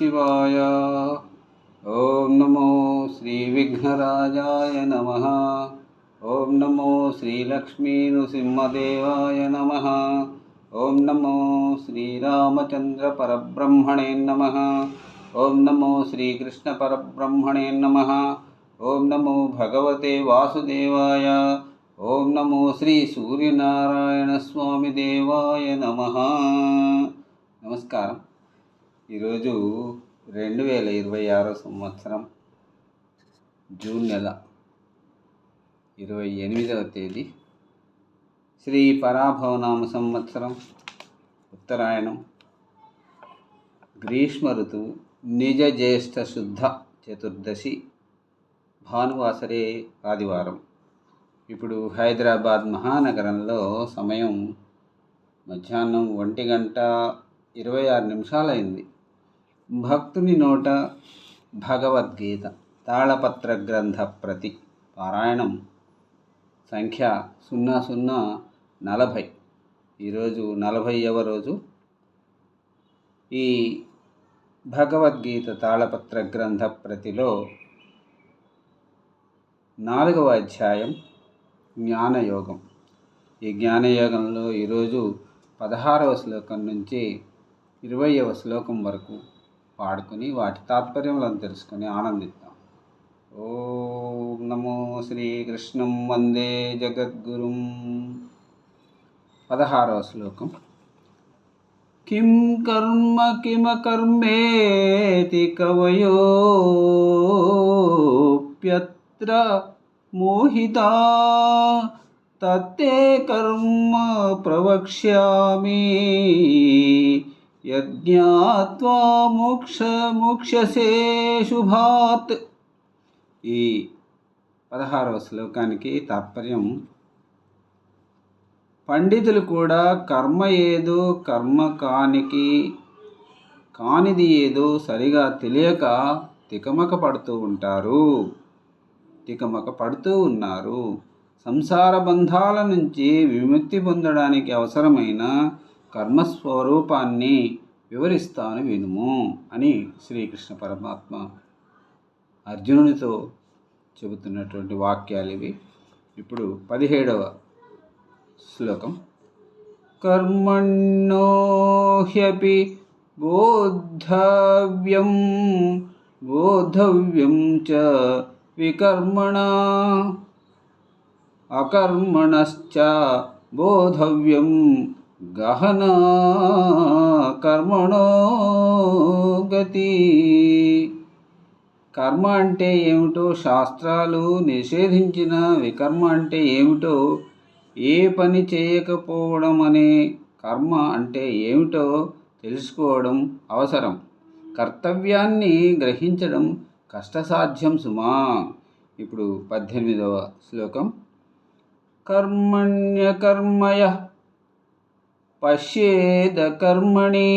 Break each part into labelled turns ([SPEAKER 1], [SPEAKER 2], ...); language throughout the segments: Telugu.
[SPEAKER 1] शिवाय। ओम नमो श्री विघ्नराजाय नमः। ओम नमो श्री लक्ष्मी नृसिंहदेवाय नमः। ओम नमो श्री रामचंद्र परब्रह्मणे नमः। ओम नमो श्री कृष्ण परब्रह्मणे नमः। ओम नमो भगवते वासुदेवाय। ओम नमो श्री सूर्यनारायण स्वामी देवाय नमः। నమస్కారం. ఈరోజు 2026 సంవత్సరం జూన్ నెల 28వ తేదీ, శ్రీ పరాభవనామ సంవత్సరం, ఉత్తరాయణం, గ్రీష్మ ఋతువు, నిజ జ్యేష్ఠ శుద్ధ చతుర్దశి, భానువాసరే ఆదివారం. ఇప్పుడు హైదరాబాద్ మహానగరంలో సమయం మధ్యాహ్నం 1:26 అయింది. భక్తుని నోట భగవద్గీత తాళపత్ర గ్రంథ ప్రతి పారాయణం సంఖ్య 0040. ఈరోజు 40వ రోజు. ఈ భగవద్గీత తాళపత్ర గ్రంథ ప్రతిలో 4వ అధ్యాయం జ్ఞానయోగం. ఈ జ్ఞానయోగంలో ఈరోజు 16వ శ్లోకం నుంచి 20వ శ్లోకం వరకు పాడుకొని వాటి తాత్పర్యములను తెలుసుకొని ఆనందిద్దాం. ఓం నమో శ్రీకృష్ణం వందే జగద్గురుం. 16వ శ్లోకం. కిం కర్మ కిమకర్మేతి కవయోప్యత్ర మోహితా తత్తే కర్మ ప్రవక్ష్యామి యజ్ఞాత్వా మోక్షసే శుభాత్. ఈ 16వ శ్లోకానికి తాత్పర్యం, పండితులు కూడా కర్మ ఏదో కర్మ కానిది ఏదో సరిగా తెలియక తికమక పడుతూ ఉన్నారు. సంసార బంధాల నుంచి విముక్తి పొందడానికి అవసరమైన కర్మస్వరూపాన్ని వివరిస్తాను వినుము అని శ్రీకృష్ణ పరమాత్మ అర్జునునితో చెబుతున్నటువంటి వాక్యాలు ఇవి. ఇప్పుడు 17వ శ్లోకం. కర్మణ్యో హ్యపి బోద్ధవ్యం చ వికర్మణా అకర్మణశ్చ బోధవ్యం గహనా కర్మణో గతి. కర్మ అంటే ఏమిటో శాస్త్రాలు నిషేధించిన వికర్మ అంటే ఏమిటో, ఏ పని చేయకపోవడం అనే కర్మ అంటే ఏమిటో తెలుసుకోవడం అవసరం. కర్తవ్యాన్ని గ్రహించడం కష్టసాధ్యం సుమా. ఇప్పుడు 18వ శ్లోకం. కర్మణ్యకర్మయ పశ్యేద కర్మణి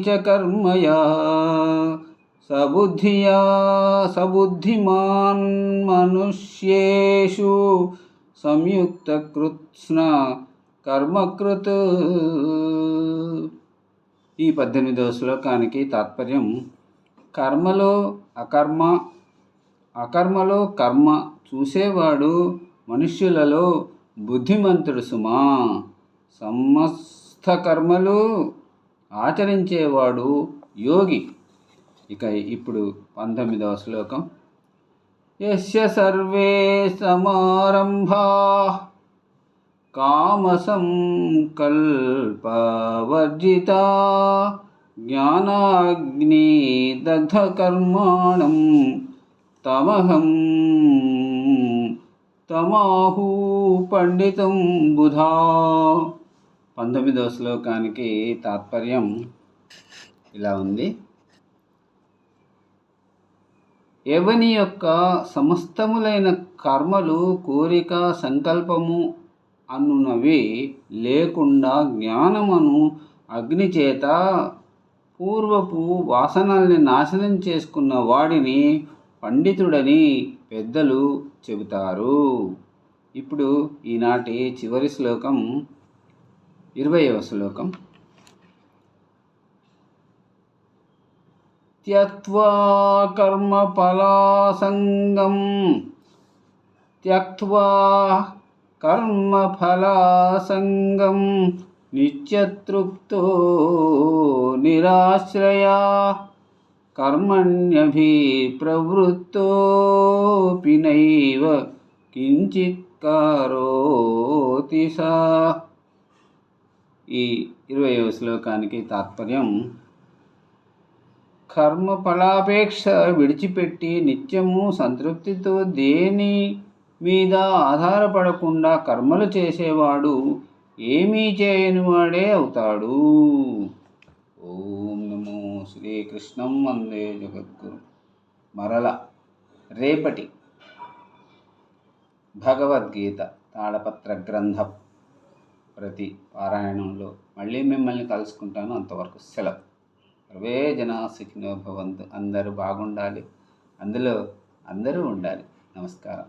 [SPEAKER 1] చ కర్మయా సబుద్ధిమాన్ మనుష్యేషు సంయుక్తకృత్స్న కర్మకృత్. ఈ 18వ శ్లోకానికి తాత్పర్యం, అకర్మలో కర్మ చూసేవాడు మనుష్యులలో బుద్ధిమంతుడు సుమా. సమస్త కర్మలు ఆచరించేవాడు యోగి. ఇక ఇప్పుడు 19వ శ్లోకం. యస్య సర్వే సమారంభాః కామసంకల్పవర్జితాః జ్ఞానాగ్ని దగ్ధకర్మాణం తమాహు పండితం బుధా. 19వ శ్లోకానికి తాత్పర్యం ఇలా ఉంది. ఎవని యొక్క సమస్తములైన కర్మలు కోరిక సంకల్పము అనునవి లేకుండా జ్ఞానమును అగ్ని చేత పూర్వపు వాసనల్ని నాశనం చేసుకున్న వాడిని పండితుడని పెద్దలు చెబుతారు. ఇప్పుడు ఈనాటి చివరి శ్లోకం 20వ శ్లోకం. త్యక్త్వా కర్మఫలాసంగం త్యక్త్వా కర్మఫలాసంగం నిత్యతృప్తో నిరాశ్రయా కర్మణ్యభిప్రవృత్తోపి నైవ కించిత్ కరోతి సా. ఈ 20వ శ్లోకానికి తాత్పర్యం: కర్మఫలాపేక్ష విడిచిపెట్టి నిత్యము సంతృప్తితో దేని మీద ఆధారపడకుండా కర్మలు చేసేవాడు ఏమీ చేయనివాడే అవుతాడు. ఓం నమో శ్రీకృష్ణం వందే జగద్గురు. మరల రేపటి భగవద్గీత తాళపత్ర గ్రంథ ప్రతి పారాయణంలో మళ్ళీ మిమ్మల్ని కలుసుకుంటాను. అంతవరకు సెలవు. సర్వే జనా సుఖినో భవంతు. అందరూ బాగుండాలి, అందులో అందరూ ఉండాలి. నమస్కారం.